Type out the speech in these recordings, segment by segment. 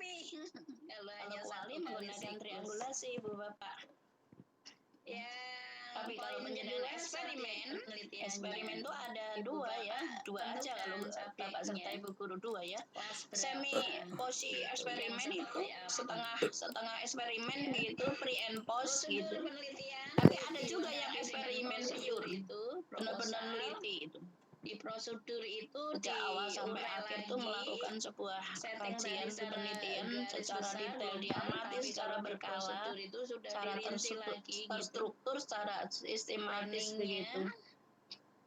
mencukupi. Kalau Kalau hanya kuali satu kali menggunakan siklus. triangulasi, Ibu Bapak. Ya, Tapi kalau poin penyediaan eksperimen, eksperimen itu ada Ibu dua ya, Bapak dua aja kalau tentukan Bapak serta subjeknya. Ibu guru dua ya. Kelas Semi berapa? posi eksperimen Yang itu seperti apa? setengah eksperimen Ya. gitu, pre and post Prosedur gitu. penelitian Tapi ada juga yang dilengkapi dengan eksperimen prosedur pure, itu benar-benar proposal. neliti itu. Di prosedur itu Sejak awal sampai diurai akhir itu lagi, melakukan sebuah setting kajian tadi secara penelitian garis secara besar detail, global, diamati tapi secara kalau di berkala, prosedur itu sudah secara dirinci lagi gitu. terstruktur, secara sistematis Planningnya begitu.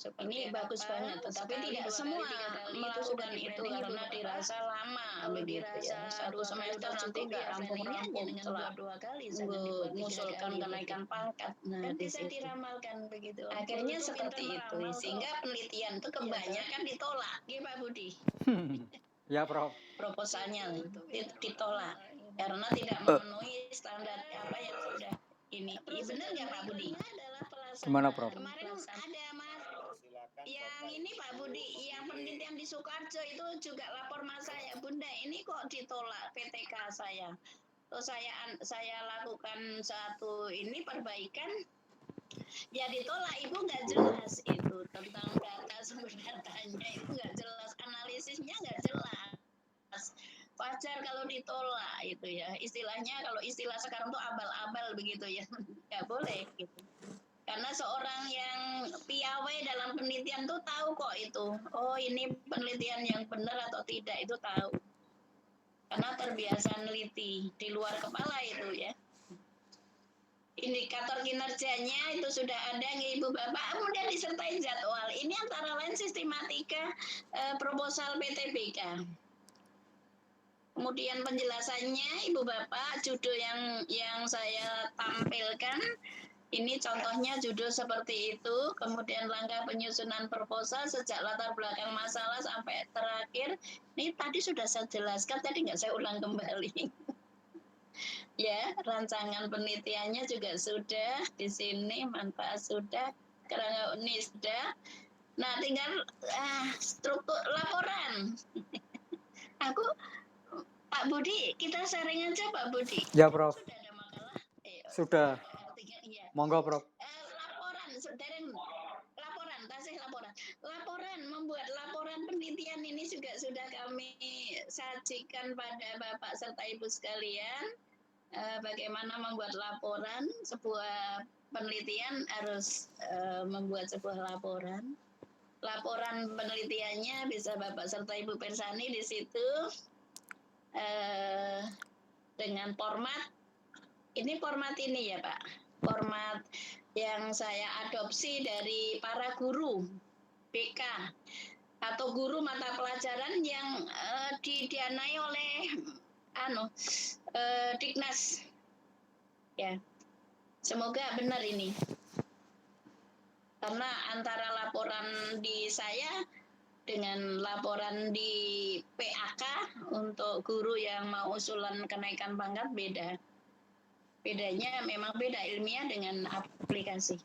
seperti Ini bagus apa, banget, tetapi sekali, tidak dua semua kali, 3 kali melakukan itu sudah itu di-planning, Ibu karena Bapak. dirasa lama Kalau begitu dirasa ya. Satu 2 kali semester udah nanti cukup, nggak ya planningnya rampung-rampung jangan setelah buat 2 kali, jangan dibuat 3 mengusulkan kali kenaikan gitu. pangkat. Nah, Kan di bisa situ. diramalkan begitu. Akhirnya Guru seperti pintar itu, meramal sehingga kok. penelitian itu kebanyakan ditolak. Iya Pak Budi. Ya, Prof. Proposalnya ditolak Gitu. karena tidak memenuhi standar apa yang sudah ini. Benar nggak Pak Budi? Adalah Gimana, Prof? Kemarin ada Mas yang ini Pak Budi, yang penelitian di Sukoharjo itu juga lapor mas saya, Bunda ini kok ditolak PTK saya. Terus saya lakukan satu ini perbaikan, ya ditolak, Ibu nggak jelas itu tentang data sumber datanya, itu nggak jelas, analisisnya nggak jelas. Wajar kalau ditolak itu ya, istilahnya kalau istilah sekarang tuh abal-abal begitu ya, nggak boleh gitu. Karena seorang yang piawai dalam penelitian tuh tahu kok itu, oh ini penelitian yang benar atau tidak itu tahu. Karena terbiasa neliti, di luar kepala itu ya. Indikator kinerjanya itu sudah ada Ibu Bapak, kemudian disertai jadwal. Ini antara lain sistematika proposal PTBK. Kemudian penjelasannya Ibu Bapak, judul yang saya tampilkan ini contohnya judul seperti itu, kemudian langkah penyusunan proposal sejak latar belakang masalah sampai terakhir. Ini tadi sudah saya jelaskan, tadi nggak saya ulang kembali. Ya, rancangan penelitiannya juga sudah di sini, manfaat sudah, kerangka ini sudah. Nah, tinggal struktur laporan. Aku Pak Budi, kita sharing aja Pak Budi. Ya, Prof. Sudah ada makalah? Sudah. Iya. Monggo, Prof. Laporan, membuat laporan penelitian ini juga sudah kami sajikan pada Bapak serta Ibu sekalian. Bagaimana membuat laporan, sebuah penelitian harus membuat sebuah laporan. Laporan penelitiannya bisa Bapak serta Ibu Persani di situ dengan format. Ini format ini ya Pak, format yang saya adopsi dari para guru BK atau guru mata pelajaran yang didanai oleh Diknas. Ya, semoga benar ini. Karena antara laporan di saya dengan laporan di PAK untuk guru yang mau usulan kenaikan pangkat beda. Bedanya memang beda, ilmiah dengan aplikasi.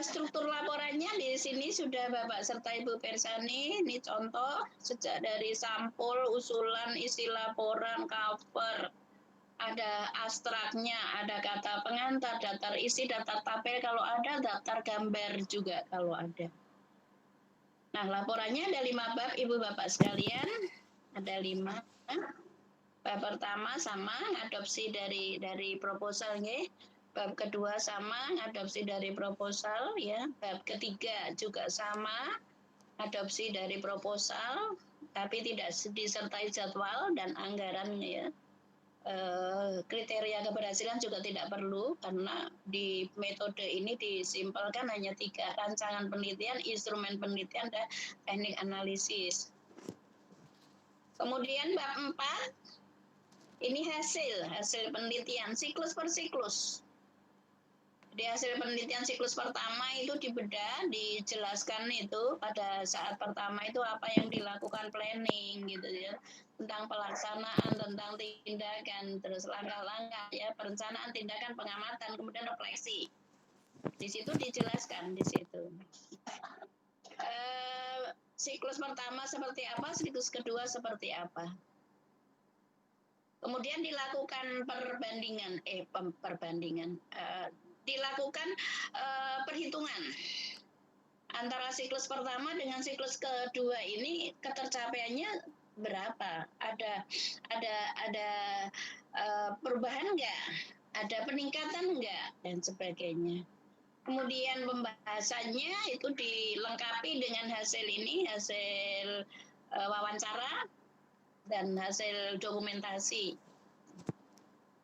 Struktur laporannya di sini sudah Bapak serta Ibu Persani. Ini contoh sejak dari sampul, usulan, isi laporan, cover, ada abstraknya, ada kata pengantar, daftar isi, daftar tabel kalau ada, daftar gambar juga kalau ada. Nah, laporannya ada 5 bab Ibu Bapak sekalian, ada 5. Bab pertama sama adopsi dari proposal ya. Bab kedua sama adopsi dari proposal ya. Bab ketiga juga sama adopsi dari proposal tapi tidak disertai jadwal dan anggarannya ya. Kriteria keberhasilan juga tidak perlu karena di metode ini disimpelkan hanya 3 rancangan penelitian, instrumen penelitian dan teknik analisis. Kemudian bab 4 ini hasil penelitian siklus per siklus. Di hasil penelitian siklus pertama itu dibedah, dijelaskan itu pada saat pertama itu apa yang dilakukan planning gitu ya, tentang pelaksanaan, tentang tindakan, terus langkah-langkah ya, perencanaan, tindakan, pengamatan, kemudian refleksi. Di situ dijelaskan di situ. Siklus pertama seperti apa, siklus kedua seperti apa. Kemudian dilakukan dilakukan perhitungan antara siklus pertama dengan siklus kedua ini ketercapaiannya berapa? Ada perubahan nggak? Ada peningkatan nggak? Dan sebagainya. Kemudian pembahasannya itu dilengkapi dengan hasil wawancara dan hasil dokumentasi.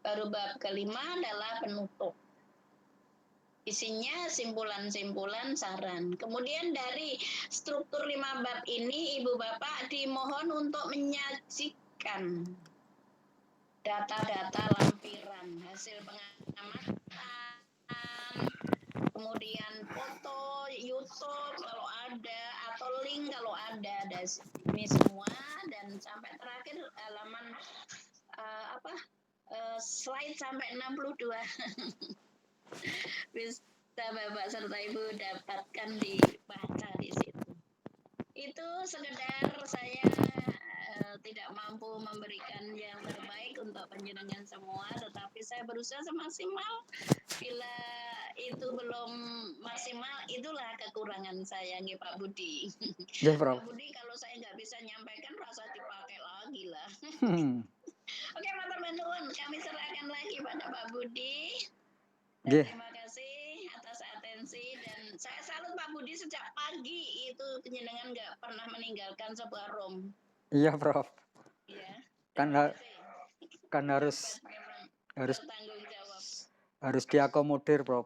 Baru bab kelima adalah penutup. Isinya simpulan-simpulan saran. Kemudian dari struktur 5 bab ini, Ibu Bapak dimohon untuk menyajikan data-data lampiran, hasil pengamatan, kemudian foto, YouTube kalau ada, atau link kalau ada. Ini semua, dan sampai terakhir halaman slide sampai 62. Bisa Bapak serta Ibu dapatkan dibaca di situ. Itu sekedar saya tidak mampu memberikan yang terbaik untuk penjenengan semua, tetapi saya berusaha semaksimal. Bila itu belum maksimal, itulah kekurangan saya, nggih Pak Budi. Nggih, Prof. Pak Budi, kalau saya nggak bisa nyampaikan, rasa dipakai lagi lah. Oke, matur nuwun, kami serahkan lagi pada Pak Budi. Dan terima kasih atas atensi, dan saya salut Pak Budi, sejak pagi itu penjenengan nggak pernah meninggalkan sebuah room. Iya, Prof. Iya. Kan harus bertanggung jawab. Harus diakomodir, Prof.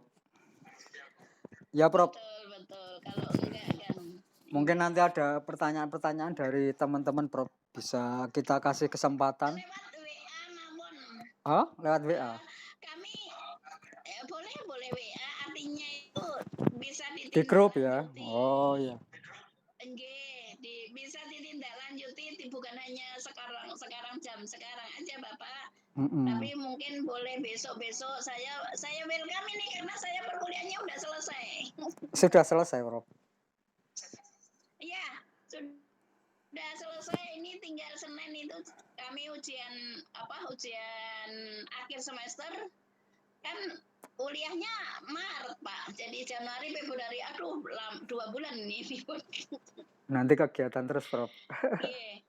Ya, Prof. Betul. Kalau enggak kan. Mungkin nanti ada pertanyaan-pertanyaan dari teman-teman, Prof. Bisa kita kasih kesempatan. Lewat WA namun. Oh, lewat WA. Kami boleh WA, artinya itu bisa Di grup ya. Oh iya. Bisa ditindaklanjuti, bukan hanya sekarang jam sekarang aja Bapak. Tapi mungkin boleh besok saya welcome ini, karena saya perkuliahannya udah selesai. Sudah selesai, Prof. Iya, sudah selesai. Ini tinggal Senin itu kami ujian akhir semester. Kan kuliahnya Maret, Pak. Jadi Januari, Februari, 2 bulan ini. Nanti kegiatan terus, Prof. Iya.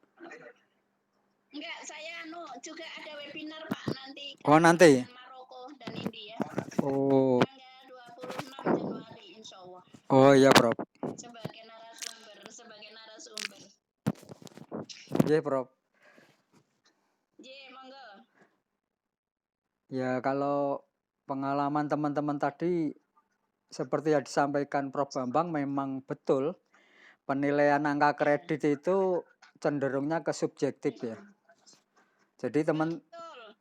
Enggak, saya juga ada webinar, Pak, nanti. Oh, nanti. Maroko dan India. Oh. Tanggal 26 Januari, insya Allah. Oh iya, Prof. Sebagai narasumber. Iya, Prof. Iya, monggo. Ya, kalau pengalaman teman-teman tadi seperti yang disampaikan Prof. Bambang, memang betul penilaian angka kredit itu cenderungnya ke subjektif ya. Jadi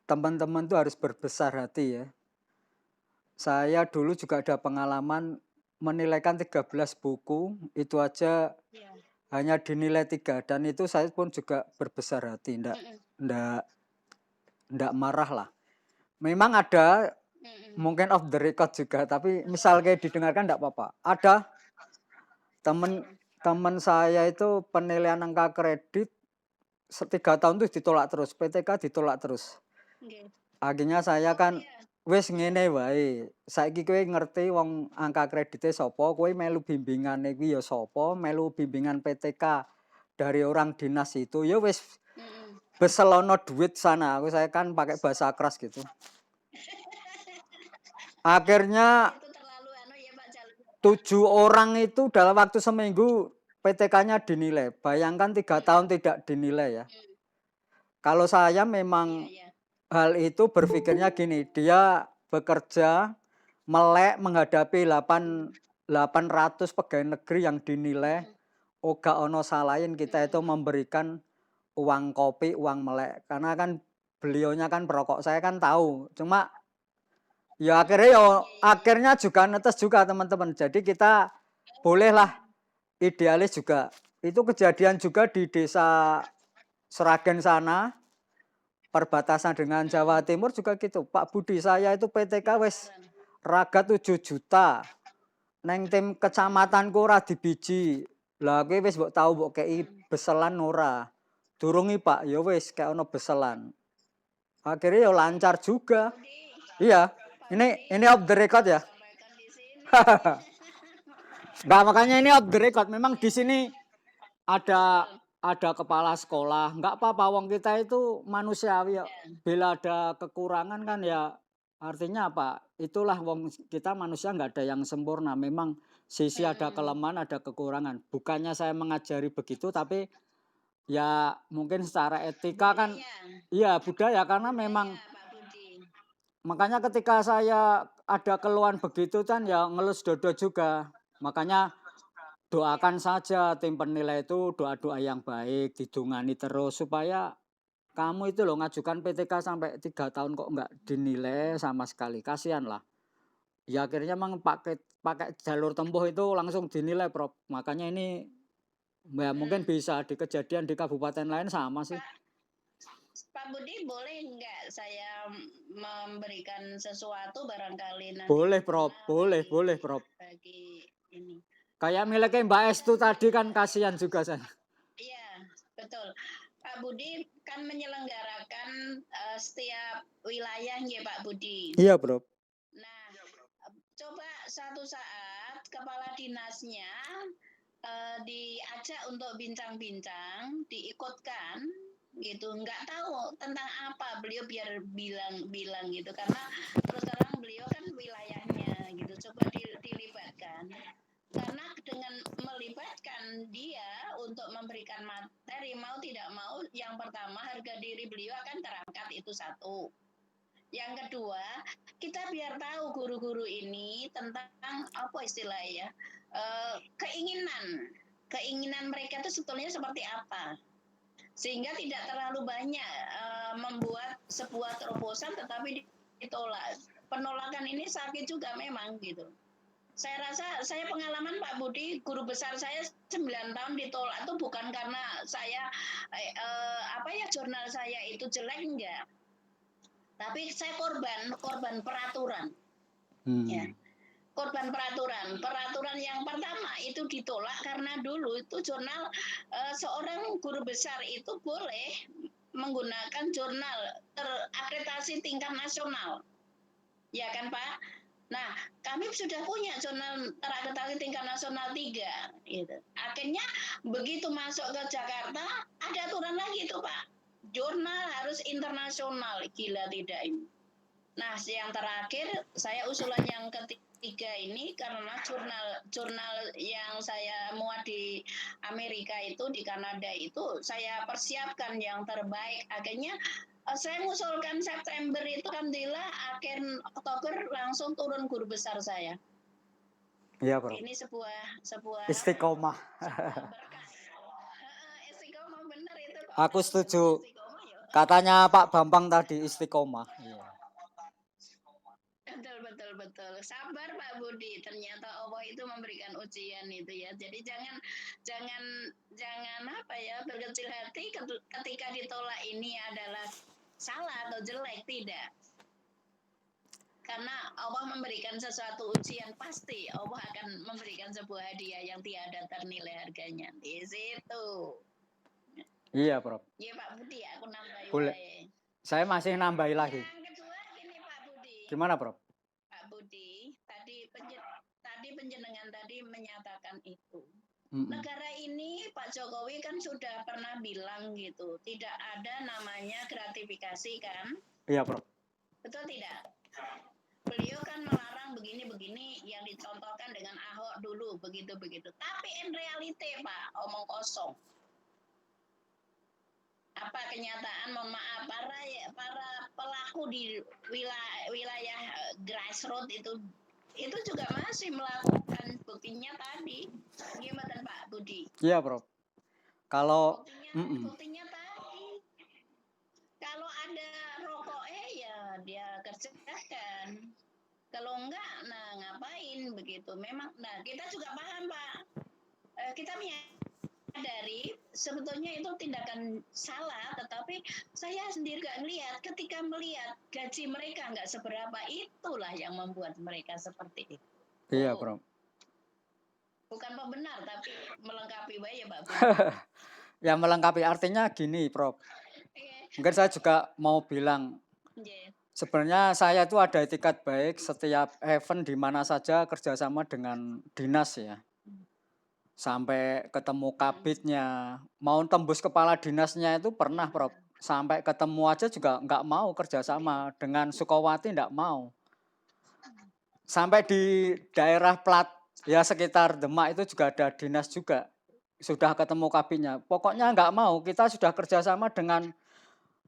teman-teman itu harus berbesar hati ya. Saya dulu juga ada pengalaman menilaikan 13 buku, itu aja hanya dinilai 3, dan itu saya pun juga berbesar hati, ndak marah lah. Memang ada mungkin off the record juga, tapi misal kayak didengarkan ndak apa-apa. Ada teman saya itu penilaian angka kredit 3 tahun itu ditolak terus, PTK ditolak terus. Akhirnya saya kan wis ngene wae. Saiki kowe ngerti wong angka kredite sapa, kowe melu bimbingan iki ya sapa, melu bimbingan PTK dari orang dinas itu ya wis beselono duit sana. Saya kan pakai bahasa keras gitu. Akhirnya 7 orang itu dalam waktu seminggu PTK-nya dinilai. Bayangkan 3 tahun tidak dinilai ya. Kalau saya memang hal itu berpikirnya gini, dia bekerja melek menghadapi 800 pegawai negeri yang dinilai, oga ono salahin kita itu memberikan uang kopi, uang melek. Karena kan beliaunya kan perokok, saya kan tahu. Cuma ya akhirnya juga netes juga teman-teman. Jadi kita bolehlah idealis juga. Itu kejadian juga di desa Seragen sana, perbatasan dengan Jawa Timur juga gitu. Pak Budi, saya itu PTK wis raga 7 juta. Neng tim kecamatanku ora dibiji. Lah kowe wis mbok tau mbok kei beselan ora. Durungi Pak, ya wis kayak ono beselan. akhirnya ya lancar juga. Budi, Iya, Pak ini Budi, off the record ya. sampaikan di sini. Enggak, makanya ini off the record. Memang di sini ada Betul. ada kepala sekolah. Enggak apa-apa, wong kita itu manusiawi ya. Ya. Bila ada kekurangan kan ya artinya apa? Itulah wong kita manusia nggak ada yang sempurna. Memang sisi ada kelemahan, ada kekurangan. Bukannya saya mengajari begitu, tapi ya mungkin secara etika kan Budaya, iya budaya karena memang budaya Pak Budi. makanya ketika saya ada keluhan begitu kan ya ngelus dodo juga. Makanya doakan saja tim penilai itu doa-doa yang baik, didungani terus supaya kamu itu loh ngajukan PTK sampai 3 tahun kok nggak dinilai sama sekali. Kasihan lah. Ya akhirnya memang pakai pakai jalur tempuh itu langsung dinilai, Prof. Makanya ini ya mungkin bisa di kejadian di kabupaten lain sama sih. Pak Budi, boleh nggak saya memberikan sesuatu barangkali nanti Boleh, Prof. berguna Boleh, Prof. bagi ini. Kayak miliknya Mbak Estu tadi kan kasihan juga saya. Iya, betul. Pak Budi kan menyelenggarakan setiap wilayah ya Pak Budi. Iya, Prof. Nah, coba suatu saat kepala dinasnya diajak untuk bincang-bincang, diikutkan gitu. Nggak tahu tentang apa beliau biar bilang gitu karena terus terang beliau kan wilayahnya gitu. Coba dilibatkan. Karena dengan melibatkan dia untuk memberikan materi mau tidak mau yang pertama harga diri beliau akan terangkat itu satu. Yang kedua, kita biar tahu guru-guru ini tentang apa istilahnya keinginan mereka itu sebetulnya seperti apa, sehingga tidak terlalu banyak membuat sebuah terobosan tetapi ditolak. Penolakan ini sakit juga memang gitu. Saya rasa saya pengalaman Pak Budi, guru besar saya 9 tahun ditolak itu bukan karena saya jurnal saya itu jelek enggak. Tapi saya korban peraturan. Ya. Korban peraturan yang pertama itu ditolak karena dulu itu jurnal seorang guru besar itu boleh menggunakan jurnal terakreditasi tingkat nasional, ya kan Pak? Nah, kami sudah punya jurnal terakreditasi tingkat nasional 3 gitu. Akhirnya begitu masuk ke Jakarta ada aturan lagi tuh Pak, jurnal harus internasional, gila tidak ini. Nah, yang terakhir saya usulan yang ketiga ini karena jurnal yang saya muat di Amerika itu, di Kanada itu saya persiapkan yang terbaik. Akhirnya saya mengusulkan September itu alhamdulillah akhir Oktober langsung turun guru besar saya. Iya, Bro. Ini sebuah Istiqomah. berkah. Istiqomah benar itu. Aku setuju. Katanya Pak Bambang tadi istiqomah. Iya. Betul. Sabar Pak Budi. Ternyata Allah itu memberikan ujian itu ya. Jadi jangan apa ya berkecil hati ketika ditolak ini adalah salah atau jelek, tidak. Karena Allah memberikan sesuatu ujian, pasti Allah akan memberikan sebuah hadiah yang tiada ternilai harganya. Di situ. Iya, Prof. Iya Pak Budi, aku nambahin. Boleh. Saya masih nambahin lagi. Yang kedua gini Pak Budi. Gimana, Prof? Pak Budi, tadi penjenengan tadi menyatakan itu. Negara ini Pak Jokowi kan sudah pernah bilang gitu, tidak ada namanya gratifikasi kan? Iya, Prof. Betul tidak? Beliau kan melarang begini-begini yang dicontohkan dengan Ahok dulu, begitu-begitu. Tapi in reality Pak, omong kosong. Apa kenyataan, mohon maaf, para pelaku di wilayah grassroots itu juga masih melakukan, buktinya tadi. Gimana Pak Budi? Iya, Prof. Kalau buktinya tadi. Kalau ada rokoknya ya dia kerjakan. Kalau enggak, nah ngapain begitu? Memang, nah kita juga paham Pak. Kita menyadari sebetulnya itu tindakan salah, tetapi saya sendiri nggak melihat. Ketika melihat gaji mereka nggak seberapa, itulah yang membuat mereka seperti itu. Iya, Prof. Bukan pembenar, tapi melengkapi ya Pak. Ya melengkapi artinya gini, Prof. Mungkin saya juga mau bilang Nggih. Sebenarnya saya itu ada etikat baik setiap event di mana saja kerjasama dengan dinas ya. Sampai ketemu kabitnya, mau tembus kepala dinasnya itu pernah Prof. Sampai ketemu aja juga nggak mau kerjasama dengan Sukowati nggak mau. Sampai di daerah Plat ya sekitar Demak itu juga ada dinas juga. Sudah ketemu kabitnya. Pokoknya nggak mau, kita sudah kerjasama dengan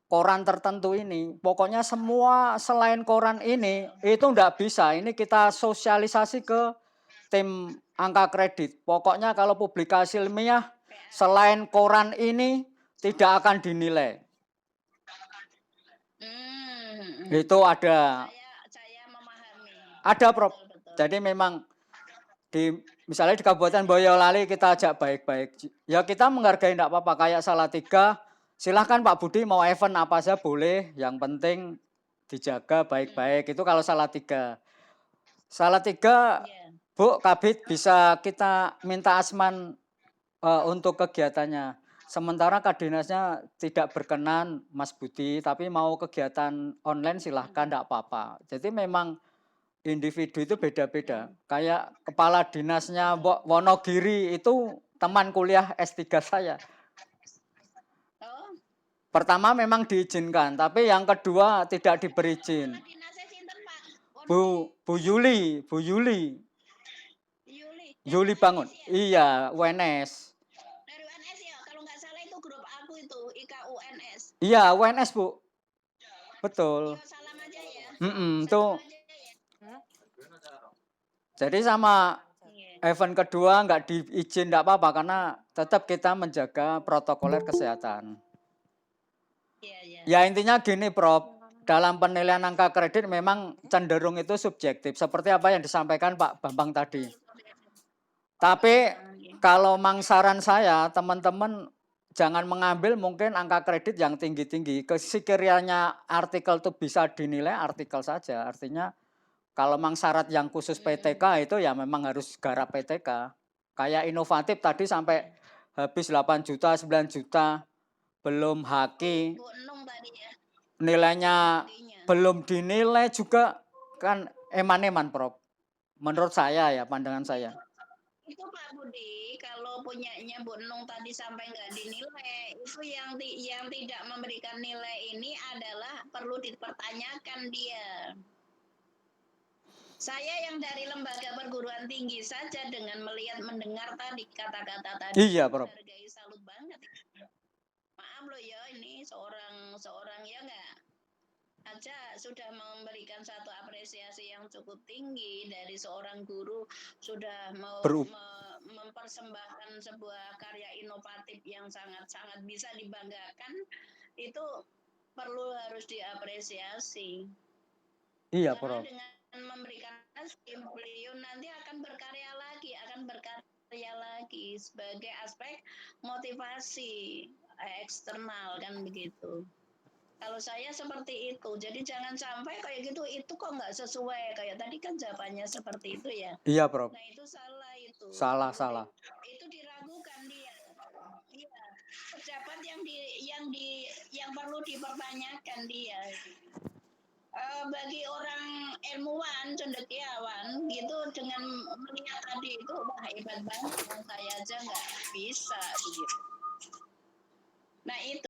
koran tertentu ini. Pokoknya semua selain koran ini itu nggak bisa. Ini kita sosialisasi ke tim angka kredit. Pokoknya kalau publikasi ilmiah selain koran ini tidak akan dinilai. Itu ada. Saya memahami. Ada Prof. Betul. Jadi memang misalnya di Kabupaten Boyolali kita ajak baik-baik. Ya kita menghargai enggak apa-apa, kayak Salatiga. Silahkan Pak Budi mau event apa saja boleh, yang penting dijaga baik-baik. Itu kalau Salatiga. Salatiga, Bu Kabit bisa kita minta asman untuk kegiatannya. Sementara Kadinasnya tidak berkenan Mas Budi, tapi mau kegiatan online silahkan enggak apa-apa. Jadi memang individu itu beda-beda. Kayak kepala dinasnya Mbok Wonogiri itu teman kuliah S3 saya. Oh, Pertama memang diizinkan, tapi yang kedua tidak diberi izin. kepala dinasnya sinten, Pak? Bu Yuli. Yuli Bangun. Iya, UNS. Dari UNS ya, kalau nggak salah itu grup aku itu, IKUNS. Iya, UNS, Bu. Betul. Yo, salam aja ya. Tuh. Jadi sama event kedua nggak diizin nggak apa-apa karena tetap kita menjaga protokoler kesehatan. Ya intinya gini Prof, dalam penilaian angka kredit memang cenderung itu subjektif seperti apa yang disampaikan Pak Bambang tadi. Tapi kalau saran saya teman-teman jangan mengambil mungkin angka kredit yang tinggi-tinggi. Sekiranya artikel itu bisa dinilai artikel saja. Artinya kalau syarat yang khusus PTK itu ya memang harus garap PTK. Kayak inovatif tadi sampai habis 8 juta, 9 juta. Belum haki. Nilainya belum dinilai juga kan eman-eman Prof. Menurut saya ya, pandangan saya. Itu Pak Budi, kalau punyanya Bu Nung tadi sampai nggak dinilai, itu yang tidak memberikan nilai ini adalah perlu dipertanyakan dia. Saya yang dari lembaga perguruan tinggi saja dengan mendengar tadi kata-kata tadi, iya, Prof. Hargai salut banget. Maaf loh ya, ini seorang ya nggak aja sudah memberikan satu apresiasi yang cukup tinggi dari seorang guru sudah mempersembahkan sebuah karya inovatif yang sangat-sangat bisa dibanggakan, itu harus diapresiasi. Iya, karena Prof. Dengan memberikan beliau nanti akan berkarya lagi sebagai aspek motivasi eksternal kan begitu. Kalau saya seperti itu, jadi jangan sampai kayak gitu, itu kok nggak sesuai kayak tadi kan jawabannya seperti itu ya. Iya, Prof. Nah itu salah itu. Salah. Itu diragukan dia. Iya, pejabat yang perlu dipertanyakan dia. Bagi orang ilmuwan, cendekiawan gitu dengan melihat tadi itu wah hebat banget, saya aja nggak bisa begitu. Nah itu